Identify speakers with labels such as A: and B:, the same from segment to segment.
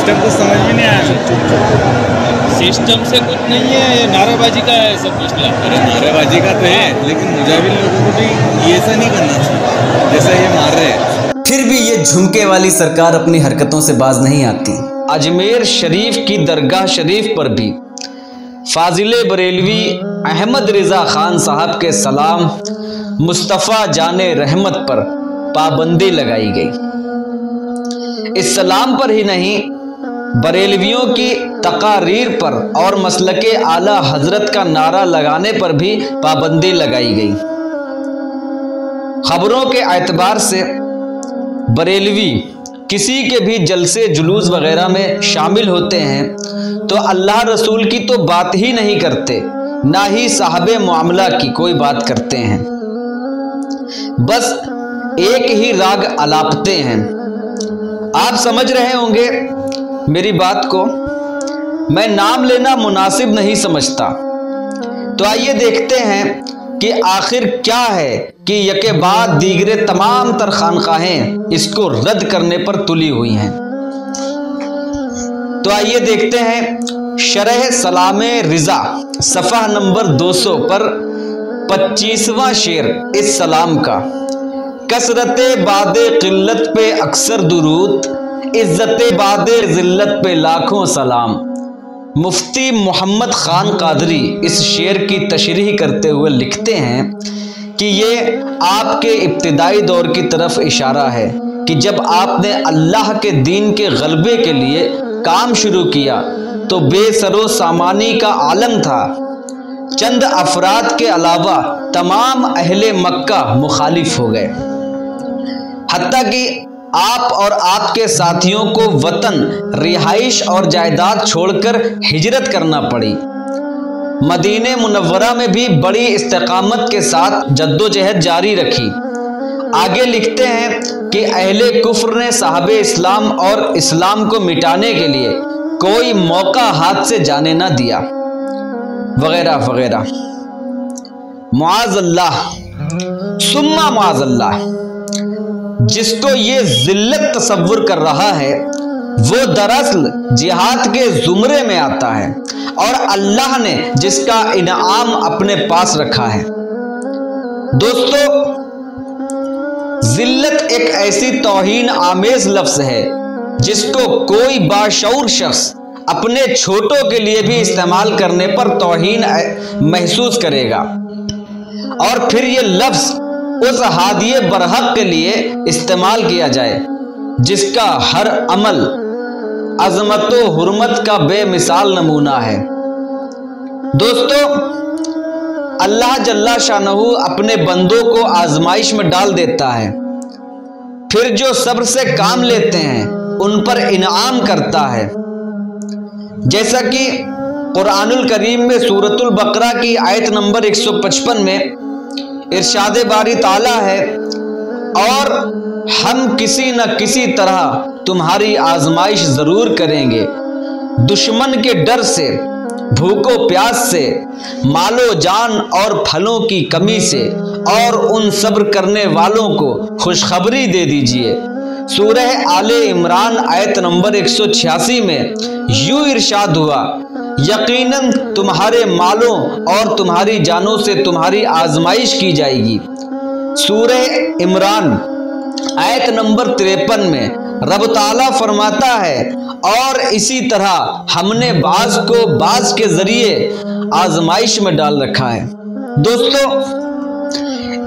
A: System को समझ में नहीं आया।
B: सिस्टम से कुछ नहीं है, ये नारेबाजी का है सब मसला।
A: अरे नारेबाजी का तो है, लेकिन मुजाहिर लोगों को भी ये ऐसा नहीं करना चाहिए जैसा ये मार रहे हैं।
C: फिर भी ये झुमके वाली सरकार अपनी हरकतों से बाज नहीं आती। अजमेर शरीफ की दरगाह शरीफ पर भी फाजिले बरेलवी अहमद रिज़ा खान साहब के सलाम मुस्तफ़ा जाने रहमत पर पाबंदी लगाई गई। इस सलाम पर ही नहीं, बरेलवियों की तकारीर पर और मसलके आला हजरत का नारा लगाने पर भी पाबंदी लगाई गई। खबरों के एतबार से बरेलवी किसी के भी जलसे जुलूस वगैरह में शामिल होते हैं तो अल्लाह रसूल की तो बात ही नहीं करते, ना ही साहबे मामला की कोई बात करते हैं, बस एक ही राग अलापते हैं। आप समझ रहे होंगे मेरी बात को, मैं नाम लेना मुनासिब नहीं समझता। तो आइए देखते हैं कि आखिर क्या है कि यके बाद दीगरे तमाम तर खानकाहें इसको रद्द करने पर तुली हुई हैं। तो आइए देखते हैं शरह सलामे रिज़ा सफ़ा नंबर 200 पर 25वां शेर इस सलाम का। कसरते बादे क़िल्लत पे अक्सर दुरूद, इज्जते बादे ज़िल्लत पे लाखों सलाम। मुफ्ती मोहम्मद ख़ान क़ादरी इस शेर की तशरीह करते हुए लिखते हैं कि ये आपके इब्तिदाई दौर की तरफ इशारा है कि जब आपने अल्लाह के दीन के गलबे के लिए काम शुरू किया तो बेसरो सामानी का आलम था। चंद अफराद के अलावा तमाम अहले मक्का मुखालिफ हो गए, हत्ता कि आप और आपके साथियों को वतन, रिहाइश और जायदाद छोड़कर हिजरत करना पड़ी। मदीने मुनव्वरा में भी बड़ी इस्तिकामत के साथ जद्दोजहद जारी रखी। आगे लिखते हैं कि अहले कुफ्र ने साहबे इस्लाम और इस्लाम को मिटाने के लिए कोई मौका हाथ से जाने ना दिया, वगैरह वगैरह। मुआज़ल्लाह सुम्मा मुआज़ल्लाह, जिसको ये जिल्लत तसव्वुर कर रहा है वो दरअसल जिहाद के जुमरे में आता है और अल्लाह ने जिसका इनाम अपने पास रखा है। दोस्तों, जिल्लत एक ऐसी तौहीन आमेज लफ्ज है जिसको कोई बाशऊर शख्स अपने छोटों के लिए भी इस्तेमाल करने पर तौहीन महसूस करेगा, और फिर ये लफ्ज उस हादिये बरहक के लिए इस्तेमाल किया जाए जिसका हर अमल अजमत व हुर्मत का बेमिसाल नमूना है। दोस्तों, अल्लाह जल्ला शानहू अपने बंदों को आजमाइश में डाल देता है, फिर जो सब्र से काम लेते हैं उन पर इनाम करता है। जैसा कि कुरानुल करीम में सूरतुल बकरा की आयत नंबर 155 में इरशाद बारी ताला है, और हम किसी न किसी तरह तुम्हारी आजमाइश जरूर करेंगे, दुश्मन के डर से, भूखो प्यास से, मालो जान और फलों की कमी से, और उन सब्र करने वालों को खुशखबरी दे दीजिए। सूरह आले इमरान आयत नंबर 186 में यूं इरशाद हुआ, यकीनन तुम्हारे मालों और तुम्हारी जानों से तुम्हारी आजमाइश की जाएगी। सूरह इमरान आयत नंबर 53 में रब ताला फरमाता है, और इसी तरह हमने बाज को बाज के जरिए आजमाइश में डाल रखा है। दोस्तों,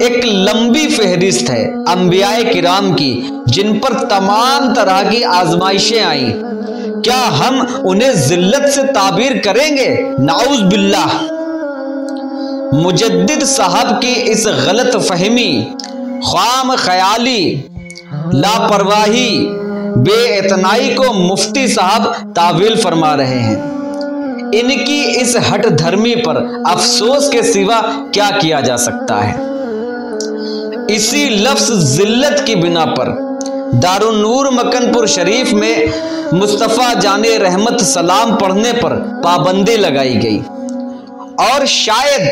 C: एक लंबी फहरिस्त है अंबियाए किराम की जिन पर तमाम तरह की आजमाइशें आई। क्या हम उन्हें जिल्लत से ताबीर करेंगे? नाउज बिल्लाह। मुजद्दिद साहब की इस गलत फहमी, ख्वाम ख्याली, लापरवाही, बेइतनाई को मुफ्ती साहब तावील फरमा रहे हैं। इनकी इस हट धर्मी पर अफसोस के सिवा क्या किया जा सकता है। इसी लफ्ज जिल्लत की बिना पर दारुन्नूर मकनपुर शरीफ में मुस्तफ़ा जाने रहमत सलाम पढ़ने पर पाबंदी लगाई गई, और शायद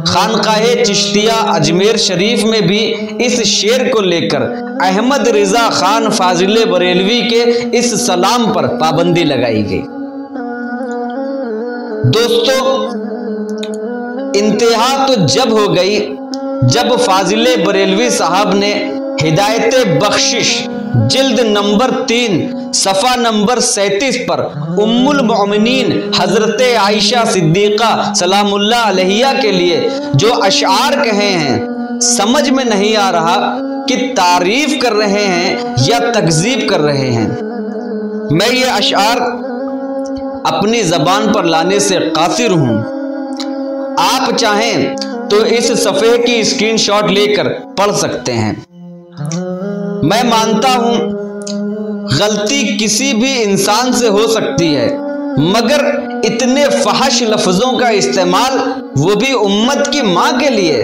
C: خانقاہ چشتیہ اجمیر شریف میں بھی اس شعر کو لے کر احمد رضا خان فاضل بریلوی کے اس سلام پر پابندی لگائی گئی۔ دوستو، انتہا تو جب ہو گئی جب فاضل بریلوی صاحب نے ہدایت بخشش جلد نمبر 3 صفحہ نمبر 37 پر ام المؤمنین حضرت عائشہ صدیقہ سلام اللہ علیہا کے لیے جو اشعار کہے ہیں، سمجھ میں نہیں آ رہا کہ تعریف کر رہے ہیں یا تکذیب کر رہے ہیں۔ میں یہ اشعار اپنی زبان پر لانے سے قاصر ہوں، آپ چاہیں تو اس صفحے کی اسکرین شاٹ لے کر پڑھ سکتے ہیں۔ میں مانتا ہوں غلطی کسی بھی انسان سے ہو سکتی ہے، مگر اتنے فحش لفظوں کا استعمال، وہ بھی امت کی ماں کے لیے۔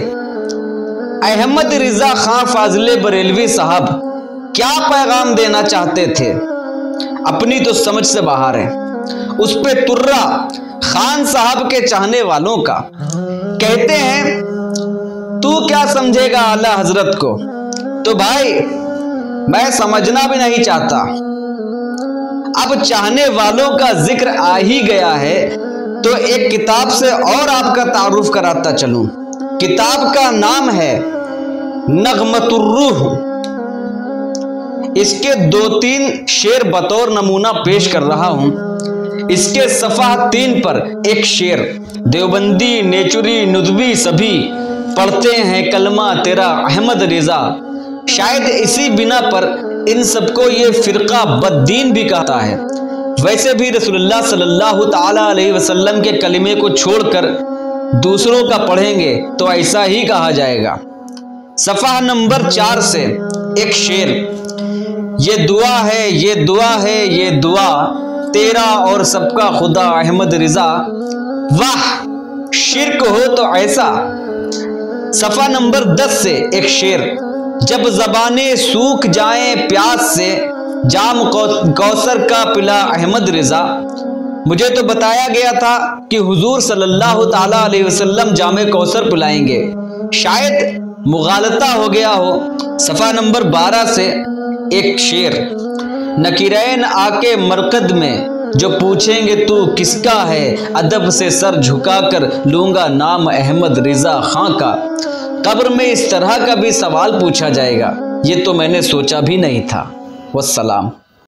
C: احمد رضا خان فاضل بریلوی صاحب کیا پیغام دینا چاہتے تھے؟ اپنی تو سمجھ سے باہر ہے۔ اس پہ ترا خان صاحب کے چاہنے والوں کا کہتے ہیں تو کیا سمجھے گا اعلیٰ حضرت کو؟ تو بھائی میں سمجھنا بھی نہیں چاہتا۔ اب چاہنے والوں کا ذکر آ ہی گیا ہے تو ایک کتاب سے اور آپ کا تعارف کراتا چلوں۔ کتاب کا نام ہے نغمۃ الروح۔ اس کے 2-3 شعر بطور نمونہ پیش کر رہا ہوں۔ اس کے صفحہ 3 پر ایک شعر: دیوبندی نیچری ندوی سبھی پڑھتے ہیں کلمہ تیرا احمد رضا۔ شاید اسی بنا پر ان سب کو یہ فرقہ بددین بھی کہتا ہے۔ ویسے بھی رسول اللہ صلی اللہ تعالی علیہ وسلم کے کلمے کو چھوڑ کر دوسروں کا پڑھیں گے تو ایسا ہی کہا جائے گا۔ صفحہ نمبر 4 سے ایک شعر: یہ دعا ہے یہ دعا ہے یہ دعا تیرا اور سب کا خدا احمد رضا۔ واہ، شرک ہو تو ایسا۔ صفحہ نمبر 10 سے ایک شعر: جب زبانیں سوکھ جائیں پیاس سے جام کوثر کا پلا احمد رضا۔ مجھے تو بتایا گیا تھا کہ حضور صلی اللہ تعالی علیہ وسلم جام کوثر پلائیں گے، شاید مغالطہ ہو گیا ہو۔ صفحہ نمبر 12 سے ایک شعر: نکیرین آ کے مرقد میں جو پوچھیں گے تو کس کا ہے، ادب سے سر جھکا کر لوں گا نام احمد رضا خان کا۔ قبر میں اس طرح کا بھی سوال پوچھا جائے گا، یہ تو میں نے سوچا بھی نہیں تھا۔ والسلام۔